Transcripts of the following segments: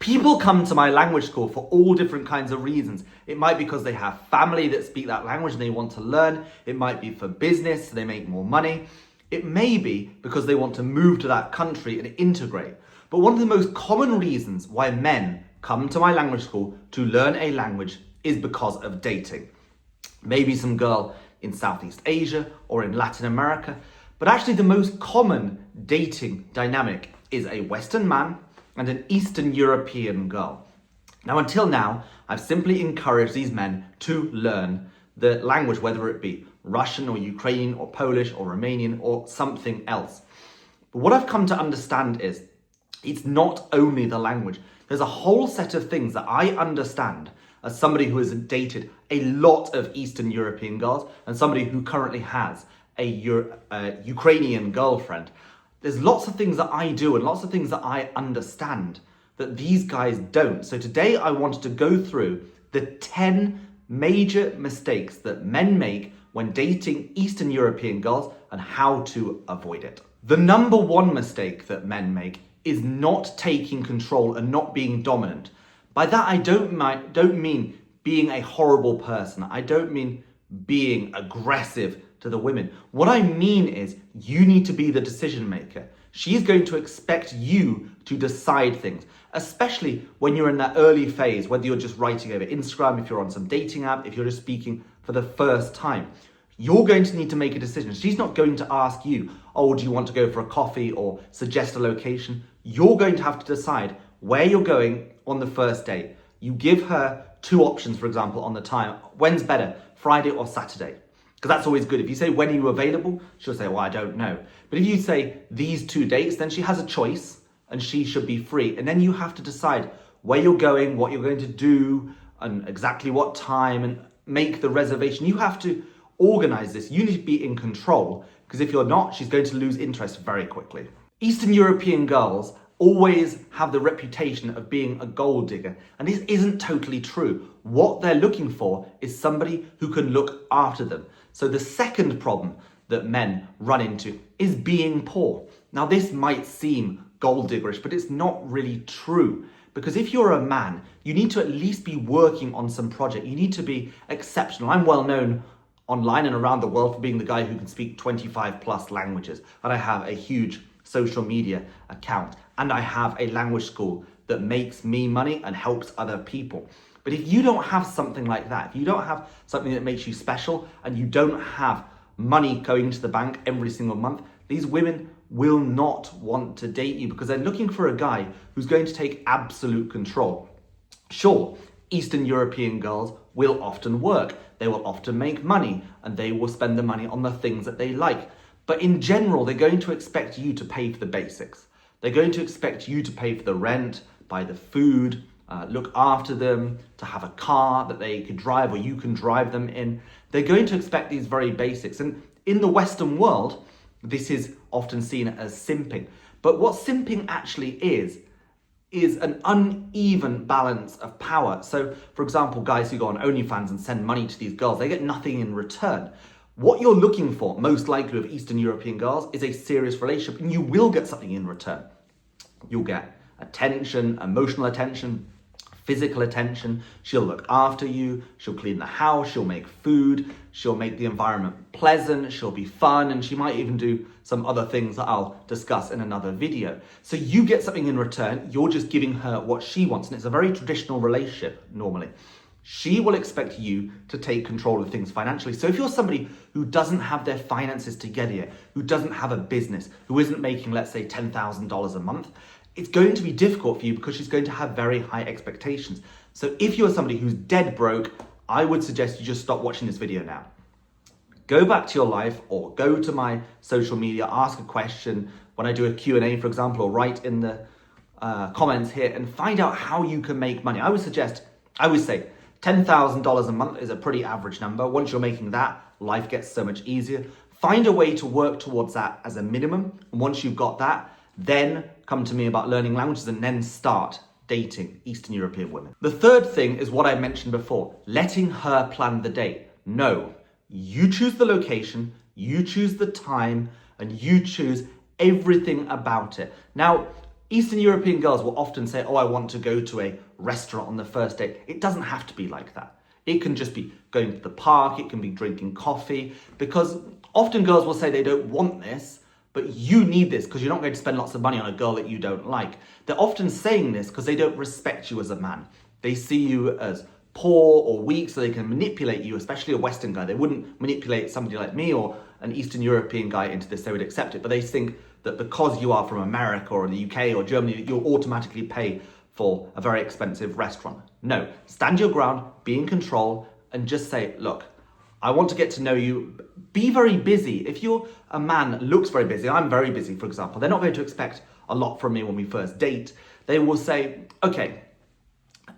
People come to my language school for all different kinds of reasons. It might be because they have family that speak that language and they want to learn. It might be for business, so they make more money. It may be because they want to move to that country and integrate. But one of the most common reasons why men come to my language school to learn a language is because of dating. Maybe some girl in Southeast Asia or in Latin America. But actually the most common dating dynamic is a Western man and an Eastern European girl. Now, until now, I've simply encouraged these men to learn the language, whether it be Russian or Ukrainian or Polish or Romanian or something else. But what I've come to understand is it's not only the language. There's a whole set of things that I understand as somebody who has dated a lot of Eastern European girls and somebody who currently has a Ukrainian girlfriend. There's lots of things that I do and lots of things that I understand that these guys don't. So today I wanted to go through the 10 major mistakes that men make when dating Eastern European girls and how to avoid it. The number one mistake that men make is not taking control and not being dominant. By that I don't mean being a horrible person. I don't mean being aggressive to the women. What I mean is you need to be the decision maker. She's going to expect you to decide things, especially when you're in that early phase, whether you're just writing over Instagram, if you're on some dating app, if you're just speaking for the first time. You're going to need to make a decision. She's not going to ask you, oh, do you want to go for a coffee or suggest a location? You're going to have to decide where you're going on the first date. You give her two options, for example, on the time. When's better, Friday or Saturday? Because that's always good. If you say, when are you available? She'll say, well, I don't know. But if you say these two dates, then she has a choice and she should be free. And then you have to decide where you're going, what you're going to do, and exactly what time, and make the reservation. You have to organize this. You need to be in control, because if you're not, she's going to lose interest very quickly. Eastern European girls always have the reputation of being a gold digger, and this isn't totally true. What they're looking for is somebody who can look after them. So the second problem that men run into is being poor. Now this might seem gold diggerish, but it's not really true. Because if you're a man, you need to at least be working on some project. You need to be exceptional. I'm well known online and around the world for being the guy who can speak 25 plus languages. And I have a huge social media account. And I have a language school that makes me money and helps other people. But if you don't have something like that, if you don't have something that makes you special and you don't have money going to the bank every single month, these women will not want to date you because they're looking for a guy who's going to take absolute control. Sure, Eastern European girls will often work, they will often make money, and they will spend the money on the things that they like. But in general, they're going to expect you to pay for the basics. They're going to expect you to pay for the rent, buy the food, look after them, to have a car that they could drive or you can drive them in. They're going to expect these very basics. And in the Western world, this is often seen as simping. But what simping actually is an uneven balance of power. So, for example, guys who go on OnlyFans and send money to these girls, they get nothing in return. What you're looking for, most likely with Eastern European girls, is a serious relationship, and you will get something in return. You'll get attention, emotional attention, physical attention. She'll look after you, she'll clean the house, she'll make food, she'll make the environment pleasant, she'll be fun, and she might even do some other things that I'll discuss in another video. So you get something in return, you're just giving her what she wants, and it's a very traditional relationship normally. She will expect you to take control of things financially. So if you're somebody who doesn't have their finances together yet, who doesn't have a business, who isn't making, let's say, $10,000 a month, it's going to be difficult for you because she's going to have very high expectations. So if you're somebody who's dead broke, I would suggest you just stop watching this video now. Go back to your life or go to my social media, ask a question when I do a Q&A, for example, or write in the comments here and find out how you can make money. I would say $10,000 a month is a pretty average number. Once you're making that, life gets so much easier. Find a way to work towards that as a minimum. And once you've got that, then come to me about learning languages and then start dating Eastern European women. The third thing is what I mentioned before, letting her plan the date. No, you choose the location, you choose the time, and you choose everything about it. Now, Eastern European girls will often say, oh, I want to go to a restaurant on the first date. It doesn't have to be like that. It can just be going to the park, it can be drinking coffee, because often girls will say they don't want this, but you need this because you're not going to spend lots of money on a girl that you don't like. They're often saying this because they don't respect you as a man. They see you as poor or weak, so they can manipulate you, especially a Western guy. They wouldn't manipulate somebody like me or an Eastern European guy into this. They would accept it, but they think that because you are from America or the UK or Germany, that you'll automatically pay for a very expensive restaurant. No, stand your ground, be in control, and just say, look, I want to get to know you. Be very busy. If you're a man that looks very busy, I'm very busy, for example, they're not going to expect a lot from me when we first date. They will say, okay,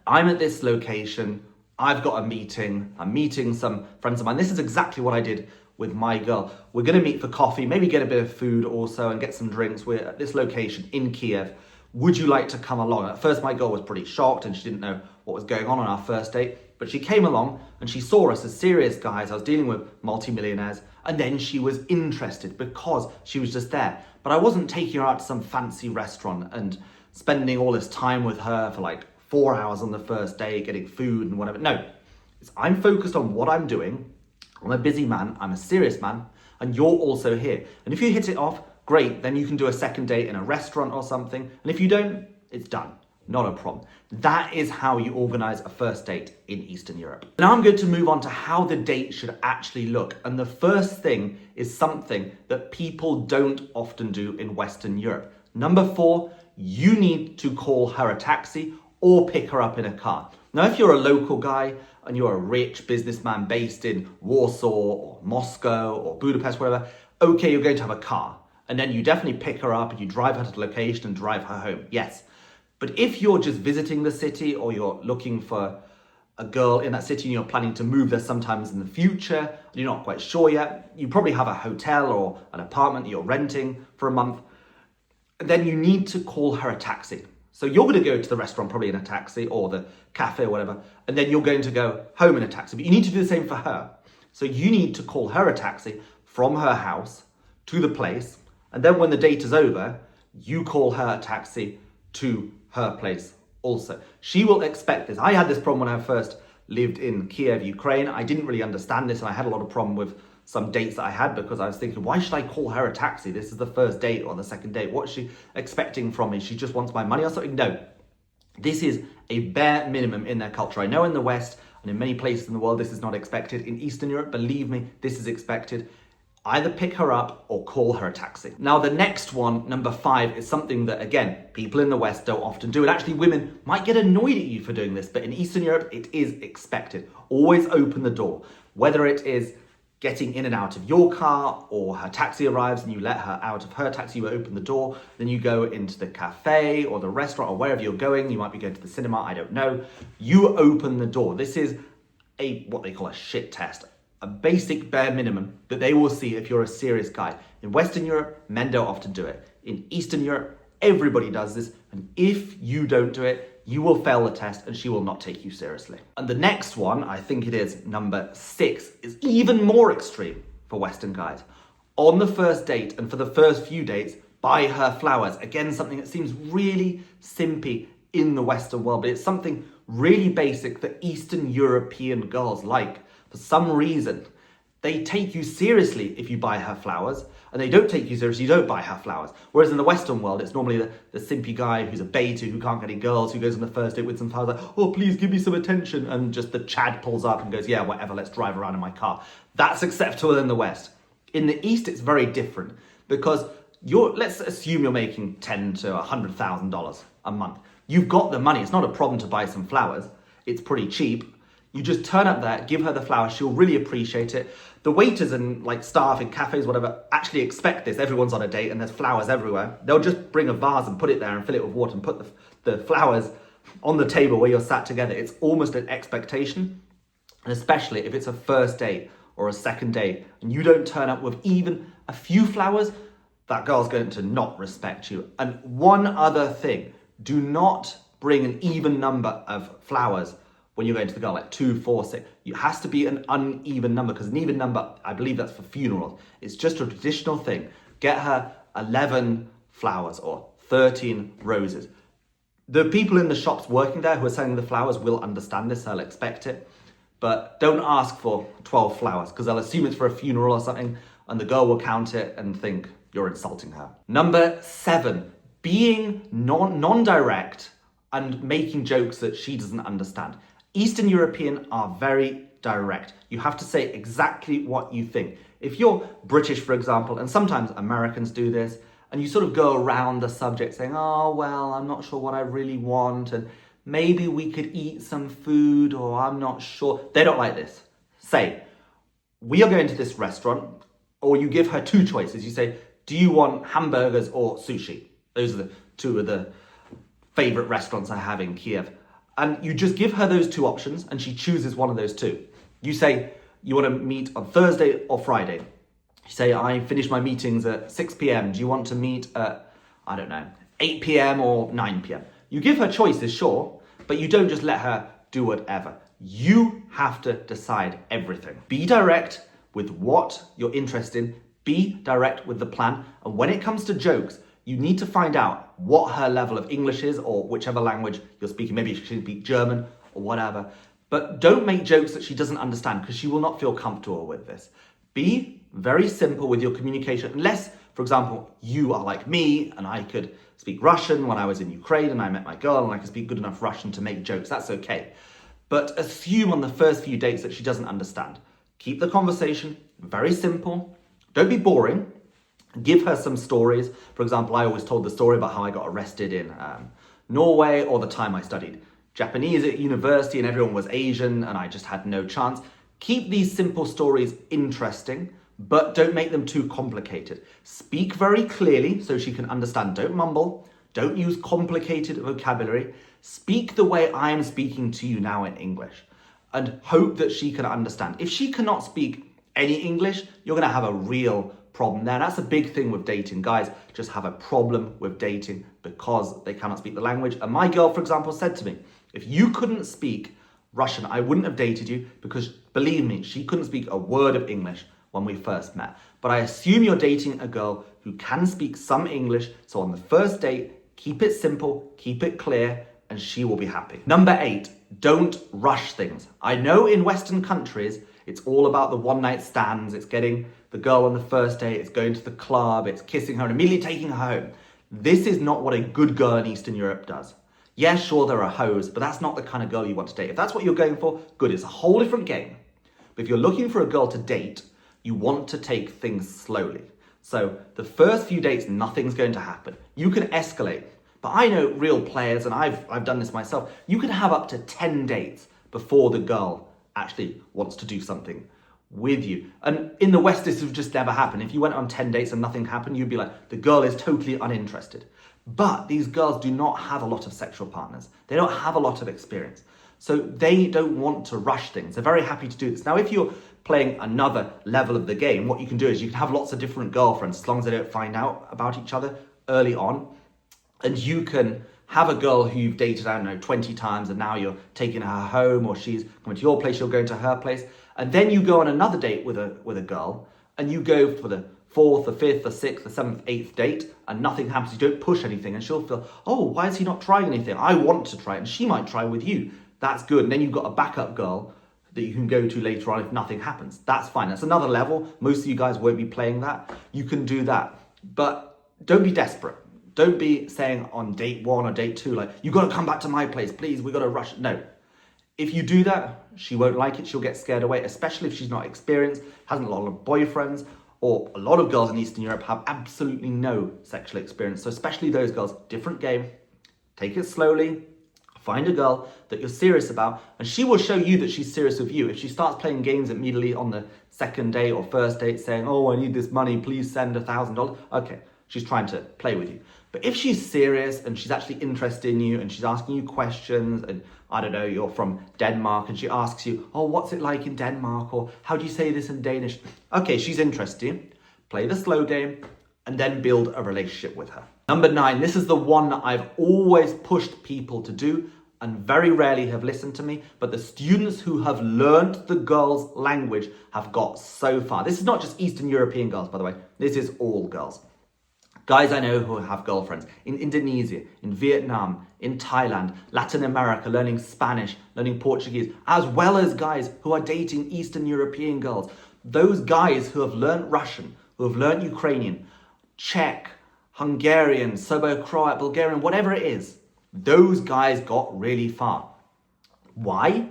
I'm at this location, I've got a meeting, I'm meeting some friends of mine. This is exactly what I did with my girl. We're gonna meet for coffee, maybe get a bit of food also and get some drinks. We're at this location in Kiev. Would you like to come along? At first my girl was pretty shocked and she didn't know what was going on our first date, but she came along and she saw us as serious guys. I was dealing with multimillionaires, and then she was interested because she was just there. But I wasn't taking her out to some fancy restaurant and spending all this time with her for like 4 hours on the first day, getting food and whatever. No, I'm focused on what I'm doing. I'm a busy man, I'm a serious man, and you're also here. And if you hit it off, great, then you can do a second date in a restaurant or something. And if you don't, it's done. Not a problem. That is how you organize a first date in Eastern Europe. Now I'm going to move on to how the date should actually look. And the first thing is something that people don't often do in Western Europe. Number 4, you need to call her a taxi or pick her up in a car. Now, if you're a local guy and you're a rich businessman based in Warsaw or Moscow or Budapest, whatever, okay, you're going to have a car. And then you definitely pick her up and you drive her to the location and drive her home. Yes. But if you're just visiting the city or you're looking for a girl in that city and you're planning to move there sometimes in the future, and you're not quite sure yet, you probably have a hotel or an apartment that you're renting for a month, then you need to call her a taxi. So you're going to go to the restaurant probably in a taxi or the cafe or whatever, and then you're going to go home in a taxi. But you need to do the same for her. So you need to call her a taxi from her house to the place, and then when the date is over, you call her a taxi to her place also. She will expect this. I had this problem when I first lived in Kiev, Ukraine. I didn't really understand this, and I had a lot of problem with some dates that I had because I was thinking, why should I call her a taxi? This is the first date or the second date. What's she expecting from me? She just wants my money or something? No. This is a bare minimum in their culture. I know in the West and in many places in the world, this is not expected. In Eastern Europe, believe me, this is expected. Either pick her up or call her a taxi. Now, the next one, number 5, is something that, again, people in the West don't often do. And actually, women might get annoyed at you for doing this, but in Eastern Europe, it is expected. Always open the door. Whether it is getting in and out of your car or her taxi arrives and you let her out of her taxi, you open the door, then you go into the cafe or the restaurant or wherever you're going. You might be going to the cinema, I don't know. You open the door. This is what they call a shit test. A basic bare minimum that they will see if you're a serious guy. In Western Europe, men don't often do it. In Eastern Europe, everybody does this. And if you don't do it, you will fail the test and she will not take you seriously. And the next one, I think it is number 6, is even more extreme for Western guys. On the first date and for the first few dates, buy her flowers. Again, something that seems really simpy in the Western world, but it's something really basic that Eastern European girls like. For some reason, they take you seriously if you buy her flowers, and they don't take you seriously, you don't buy her flowers. Whereas in the Western world, it's normally the simpy guy who's a beta, who can't get any girls, who goes on the first date with some flowers like, oh, please give me some attention. And just the Chad pulls up and goes, yeah, whatever, let's drive around in my car. That's acceptable in the West. In the East, it's very different because let's assume you're making $10,000 to $100,000 a month. You've got the money. It's not a problem to buy some flowers. It's pretty cheap. You just turn up there, give her the flowers, she'll really appreciate it. The waiters and staff in cafes, whatever, actually expect this. Everyone's on a date and there's flowers everywhere. They'll just bring a vase and put it there and fill it with water and put the flowers on the table where you're sat together. It's almost an expectation. And especially if it's a first date or a second date and you don't turn up with even a few flowers, that girl's going to not respect you. And one other thing, do not bring an even number of flowers when you're going to the girl, like 2, 4, 6. It has to be an uneven number, because an even number, I believe that's for funerals. It's just a traditional thing. Get her 11 flowers or 13 roses. The people in the shops working there who are selling the flowers will understand this, they'll expect it. But don't ask for 12 flowers because they'll assume it's for a funeral or something and the girl will count it and think you're insulting her. Number 7, being non-direct and making jokes that she doesn't understand. Eastern European are very direct. You have to say exactly what you think. If you're British, for example, and sometimes Americans do this, and you sort of go around the subject saying, oh, well, I'm not sure what I really want, and maybe we could eat some food, or I'm not sure. They don't like this. Say, we are going to this restaurant, or you give her 2 choices. You say, do you want hamburgers or sushi? Those are the 2 of the favorite restaurants I have in Kiev. And you just give her those 2 options, and she chooses one of those 2. You say, you want to meet on Thursday or Friday? You say, I finish my meetings at 6 p.m. Do you want to meet at, 8 p.m. or 9 p.m.? You give her choices, sure, but you don't just let her do whatever. You have to decide everything. Be direct with what you're interested in. Be direct with the plan. And when it comes to jokes, you need to find out what her level of English is or whichever language you're speaking. Maybe she can speak German or whatever. But don't make jokes that she doesn't understand because she will not feel comfortable with this. Be very simple with your communication, unless, for example, you are like me and I could speak Russian when I was in Ukraine and I met my girl and I could speak good enough Russian to make jokes. That's okay. But assume on the first few dates that she doesn't understand. Keep the conversation very simple. Don't be boring. Give her some stories. For example, I always told the story about how I got arrested in Norway, or the time I studied Japanese at university and everyone was Asian and I just had no chance. Keep these simple stories interesting, but don't make them too complicated. Speak very clearly so she can understand. Don't mumble. Don't use complicated vocabulary. Speak the way I am speaking to you now in English and hope that she can understand. If she cannot speak any English, you're going to have a real problem there. That's a big thing with dating. Guys just have a problem with dating because they cannot speak the language. And my girl, for example, said to me, if you couldn't speak Russian, I wouldn't have dated you, because believe me, she couldn't speak a word of English when we first met. But I assume you're dating a girl who can speak some English. So on the first date, keep it simple, keep it clear, and she will be happy. Number 8, don't rush things. I know in Western countries, it's all about the one night stands. It's getting the girl on the first date. It's going to the club. It's kissing her and immediately taking her home. This is not what a good girl in Eastern Europe does. Yeah, sure, there are hoes, but that's not the kind of girl you want to date. If that's what you're going for, good, it's a whole different game. But if you're looking for a girl to date, you want to take things slowly. So the first few dates, nothing's going to happen. You can escalate. But I know real players, and I've done this myself, you can have up to 10 dates before the girl actually wants to do something with you. And in the West, this would just never happen. If you went on 10 dates and nothing happened, you'd be like, the girl is totally uninterested. But these girls do not have a lot of sexual partners. They don't have a lot of experience. So they don't want to rush things. They're very happy to do this. Now, if you're playing another level of the game, what you can do is you can have lots of different girlfriends as long as they don't find out about each other early on. And you can have a girl who you've dated, I don't know, 20 times, and now you're taking her home, or she's coming to your place, you're going to her place. And then you go on another date with a girl, and you go for the 4th, the 5th, the 6th, the 7th, 8th date, and nothing happens. You don't push anything, and she'll feel, oh, why is he not trying anything? I want to try it, and she might try with you. That's good. And then you've got a backup girl that you can go to later on if nothing happens. That's fine. That's another level. Most of you guys won't be playing that. You can do that. But don't be desperate. Don't be saying on date 1 or date 2, like, you got to come back to my place, please, we got to rush. No. If you do that, she won't like it. She'll get scared away, especially if she's not experienced, hasn't a lot of boyfriends, or a lot of girls in Eastern Europe have absolutely no sexual experience. So especially those girls, different game. Take it slowly. Find a girl that you're serious about, and she will show you that she's serious with you. If she starts playing games immediately on the second date or first date saying, oh, I need this money, please send $1,000. Okay, she's trying to play with you. But if she's serious and she's actually interested in you and she's asking you questions, and I don't know, you're from Denmark and she asks you, oh, what's it like in Denmark? Or how do you say this in Danish? Okay, she's interested in you. Play the slow game and then build a relationship with her. Number 9, this is the one that I've always pushed people to do and very rarely have listened to me, but the students who have learned the girls' language have got so far. This is not just Eastern European girls, by the way. This is all girls. Guys I know who have girlfriends in Indonesia, in Vietnam, in Thailand, Latin America, learning Spanish, learning Portuguese, as well as guys who are dating Eastern European girls. Those guys who have learned Russian, who have learned Ukrainian, Czech, Hungarian, Serbo-Croat, Bulgarian, whatever it is, those guys got really far. Why?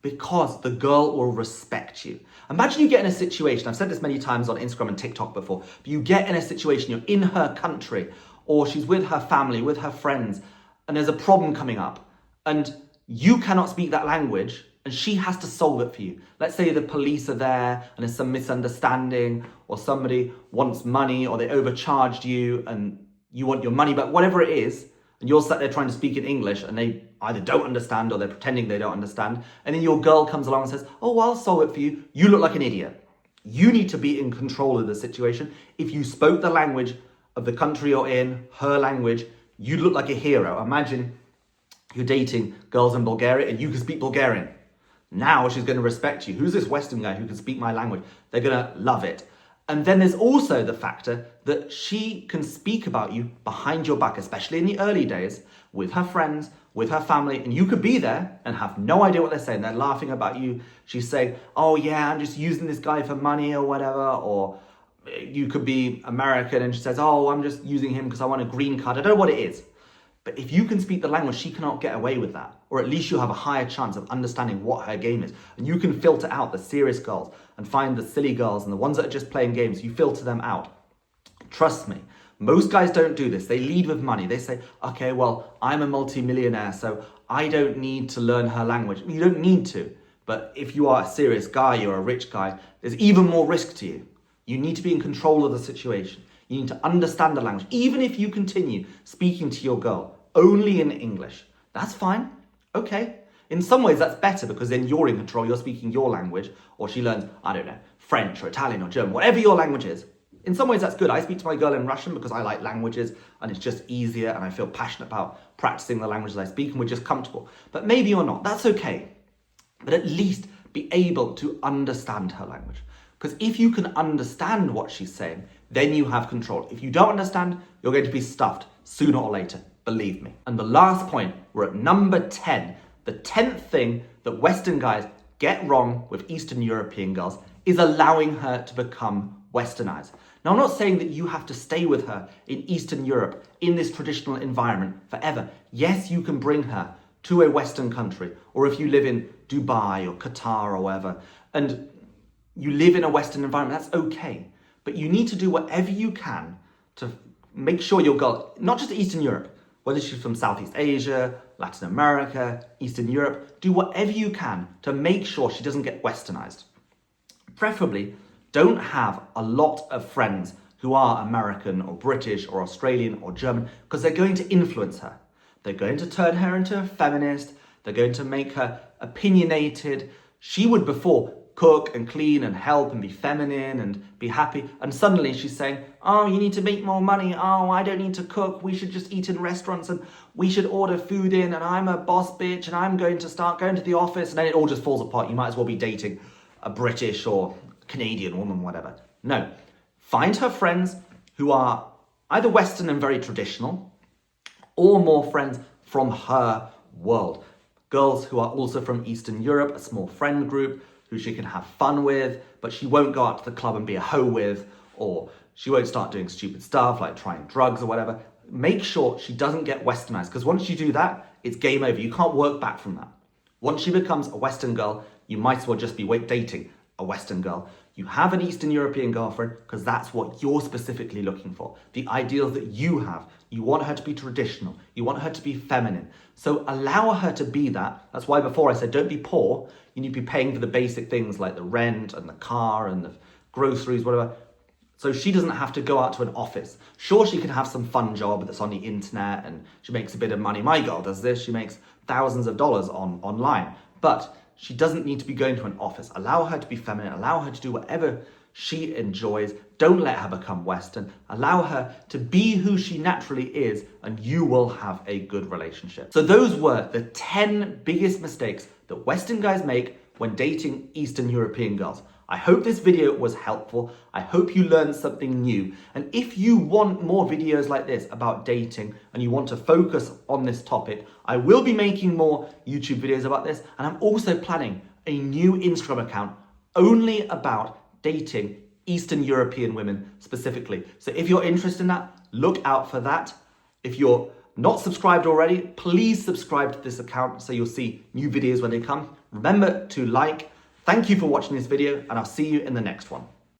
Because the girl will respect you. Imagine you get in a situation, I've said this many times on Instagram and TikTok before, but you get in a situation, you're in her country, or she's with her family, with her friends, and there's a problem coming up, and you cannot speak that language, and she has to solve it for you. Let's say the police are there, and there's some misunderstanding, or somebody wants money, or they overcharged you, and you want your money back, whatever it is, and you're sat there trying to speak in English, and they either don't understand or they're pretending they don't understand. And then your girl comes along and says, oh, I'll solve it for you. You look like an idiot. You need to be in control of the situation. If you spoke the language of the country you're in, her language, you'd look like a hero. Imagine you're dating girls in Bulgaria and you can speak Bulgarian. Now she's going to respect you. Who's this Western guy who can speak my language? They're going to love it. And then there's also the factor that she can speak about you behind your back, especially in the early days, with her friends, with her family, and you could be there and have no idea what they're saying. They're laughing about you. She's saying, oh yeah, I'm just using this guy for money or whatever. Or you could be American and she says, oh, I'm just using him because I want a green card. I don't know what it is. But if you can speak the language, she cannot get away with that. Or at least you have a higher chance of understanding what her game is. And you can filter out the serious girls and find the silly girls and the ones that are just playing games. You filter them out. Trust me, most guys don't do this. They lead with money. They say, okay, well, I'm a multi-millionaire, so I don't need to learn her language. You don't need to. But if you are a serious guy, you're a rich guy, there's even more risk to you. You need to be in control of the situation. You need to understand the language. Even if you continue speaking to your girl only in English, that's fine. Okay. In some ways, that's better because then you're in control. You're speaking your language, or she learns, I don't know, French or Italian or German, whatever your language is. In some ways, that's good. I speak to my girl in Russian because I like languages and it's just easier and I feel passionate about practicing the languages I speak and we're just comfortable. But maybe you're not. That's okay. But at least be able to understand her language. Because if you can understand what she's saying, then you have control. If you don't understand, you're going to be stuffed sooner or later. Believe me. And the last point, we're at number 10. The 10th thing that Western guys get wrong with Eastern European girls is allowing her to become Westernized. Now, I'm not saying that you have to stay with her in Eastern Europe in this traditional environment forever. Yes, you can bring her to a Western country, or if you live in Dubai or Qatar or wherever, and you live in a Western environment, that's okay. But you need to do whatever you can to make sure your girl, not just Eastern Europe, whether she's from Southeast Asia, Latin America, Eastern Europe, do whatever you can to make sure she doesn't get Westernized. Preferably, don't have a lot of friends who are American or British or Australian or German because they're going to influence her. They're going to turn her into a feminist. They're going to make her opinionated. She would before cook and clean and help and be feminine and be happy. And suddenly she's saying, oh, you need to make more money. Oh, I don't need to cook. We should just eat in restaurants and we should order food in and I'm a boss bitch and I'm going to start going to the office. And then it all just falls apart. You might as well be dating a British or Canadian woman, whatever. No, find her friends who are either Western and very traditional or more friends from her world. Girls who are also from Eastern Europe, a small friend group who she can have fun with, but she won't go out to the club and be a hoe with, or she won't start doing stupid stuff like trying drugs or whatever. Make sure she doesn't get Westernized, because once you do that, it's game over. You can't work back from that. Once she becomes a Western girl, you might as well just be dating a Western girl. You have an Eastern European girlfriend because that's what you're specifically looking for. The ideals that you have. You want her to be traditional. You want her to be feminine. So allow her to be that. That's why before I said don't be poor. You need to be paying for the basic things like the rent and the car and the groceries, whatever. So she doesn't have to go out to an office. Sure, she can have some fun job that's on the internet and she makes a bit of money. My girl does this. She makes thousands of dollars online. But she doesn't need to be going to an office. Allow her to be feminine. Allow her to do whatever she enjoys. Don't let her become Western. Allow her to be who she naturally is, and you will have a good relationship. So those were the 10 biggest mistakes that Western guys make when dating Eastern European girls. I hope this video was helpful. I hope you learned something new. And if you want more videos like this about dating and you want to focus on this topic, I will be making more YouTube videos about this. And I'm also planning a new Instagram account only about dating Eastern European women specifically. So if you're interested in that, look out for that. If you're not subscribed already, please subscribe to this account so you'll see new videos when they come. Remember to like. Thank you for watching this video, and I'll see you in the next one.